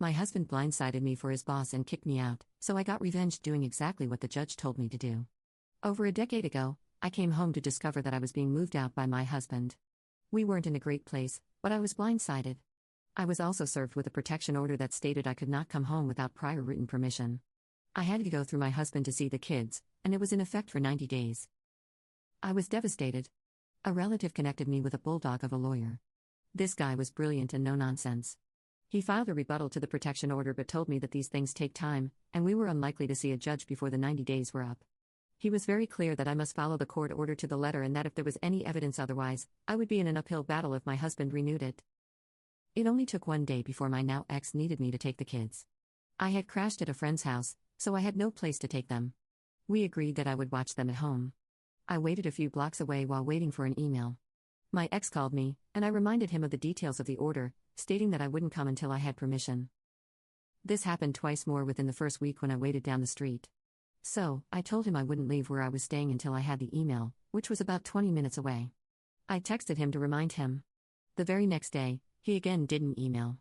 My husband blindsided me for his boss and kicked me out, so I got revenge doing exactly what the judge told me to do. Over a decade ago, I came home to discover that I was being moved out by my husband. We weren't in a great place, but I was blindsided. I was also served with a protection order that stated I could not come home without prior written permission. I had to go through my husband to see the kids, and it was in effect for 90 days. I was devastated. A relative connected me with a bulldog of a lawyer. This guy was brilliant and no nonsense. He filed a rebuttal to the protection order but told me that these things take time, and we were unlikely to see a judge before the 90 days were up. He was very clear that I must follow the court order to the letter and that if there was any evidence otherwise, I would be in an uphill battle if my husband renewed it. It only took one day before my now ex needed me to take the kids. I had crashed at a friend's house, so I had no place to take them. We agreed that I would watch them at home. I waited a few blocks away while waiting for an email. My ex called me, and I reminded him of the details of the order, stating that I wouldn't come until I had permission. This happened twice more within the first week when I waited down the street. So, I told him I wouldn't leave where I was staying until I had the email, which was about 20 minutes away. I texted him to remind him. The very next day, he again didn't email.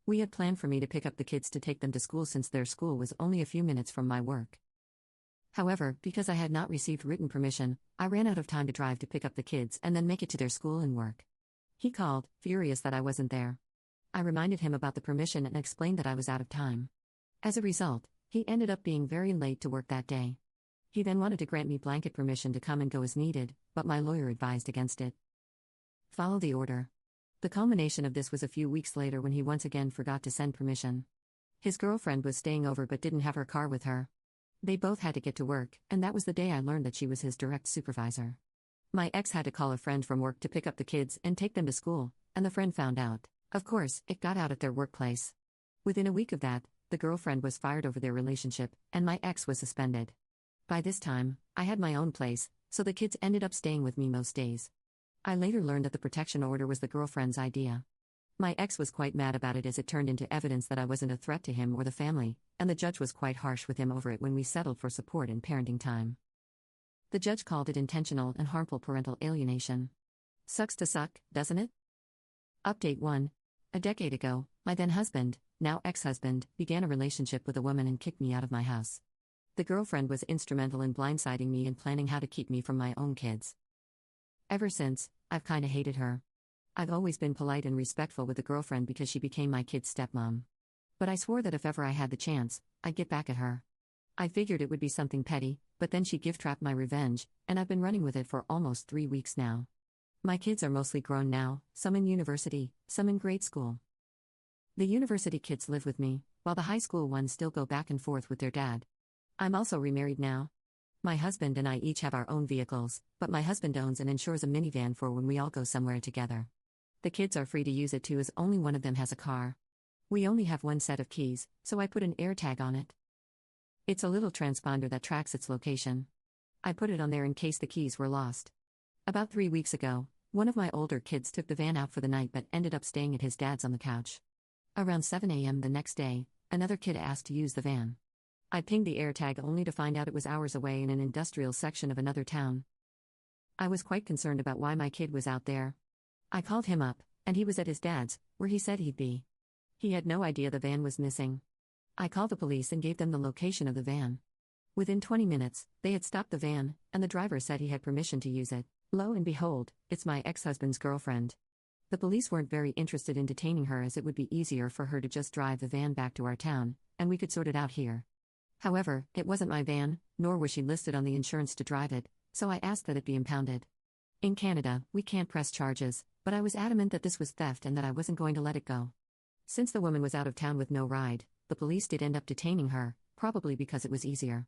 We had planned for me to pick up the kids to take them to school since their school was only a few minutes from my work. However, because I had not received written permission, I ran out of time to drive to pick up the kids and then make it to their school and work. He called, furious that I wasn't there. I reminded him about the permission and explained that I was out of time. As a result, he ended up being very late to work that day. He then wanted to grant me blanket permission to come and go as needed, but my lawyer advised against it. Follow the order. The culmination of this was a few weeks later when he once again forgot to send permission. His girlfriend was staying over but didn't have her car with her. They both had to get to work, and that was the day I learned that she was his direct supervisor. My ex had to call a friend from work to pick up the kids and take them to school, and the friend found out. Of course, it got out at their workplace. Within a week of that, the girlfriend was fired over their relationship, and my ex was suspended. By this time, I had my own place, so the kids ended up staying with me most days. I later learned that the protection order was the girlfriend's idea. My ex was quite mad about it as it turned into evidence that I wasn't a threat to him or the family, and the judge was quite harsh with him over it when we settled for support and parenting time. The judge called it intentional and harmful parental alienation. Sucks to suck, doesn't it? Update 1. A decade ago, my then-husband, now ex-husband, began a relationship with a woman and kicked me out of my house. The girlfriend was instrumental in blindsiding me and planning how to keep me from my own kids. Ever since, I've kinda hated her. I've always been polite and respectful with the girlfriend because she became my kid's stepmom. But I swore that if ever I had the chance, I'd get back at her. I figured it would be something petty, but then she gift-wrapped my revenge, and I've been running with it for almost 3 weeks now. My kids are mostly grown now, some in university, some in grade school. The university kids live with me, while the high school ones still go back and forth with their dad. I'm also remarried now. My husband and I each have our own vehicles, but my husband owns and insures a minivan for when we all go somewhere together. The kids are free to use it too as only one of them has a car. We only have one set of keys, so I put an AirTag on it. It's a little transponder that tracks its location. I put it on there in case the keys were lost. About 3 weeks ago, one of my older kids took the van out for the night but ended up staying at his dad's on the couch. Around 7 a.m. the next day, another kid asked to use the van. I pinged the AirTag only to find out it was hours away in an industrial section of another town. I was quite concerned about why my kid was out there. I called him up, and he was at his dad's, where he said he'd be. He had no idea the van was missing. I called the police and gave them the location of the van. Within 20 minutes, they had stopped the van, and the driver said he had permission to use it. Lo and behold, it's my ex-husband's girlfriend. The police weren't very interested in detaining her as it would be easier for her to just drive the van back to our town, and we could sort it out here. However, it wasn't my van, nor was she listed on the insurance to drive it, so I asked that it be impounded. In Canada, we can't press charges, but I was adamant that this was theft and that I wasn't going to let it go. Since the woman was out of town with no ride, the police did end up detaining her, probably because it was easier.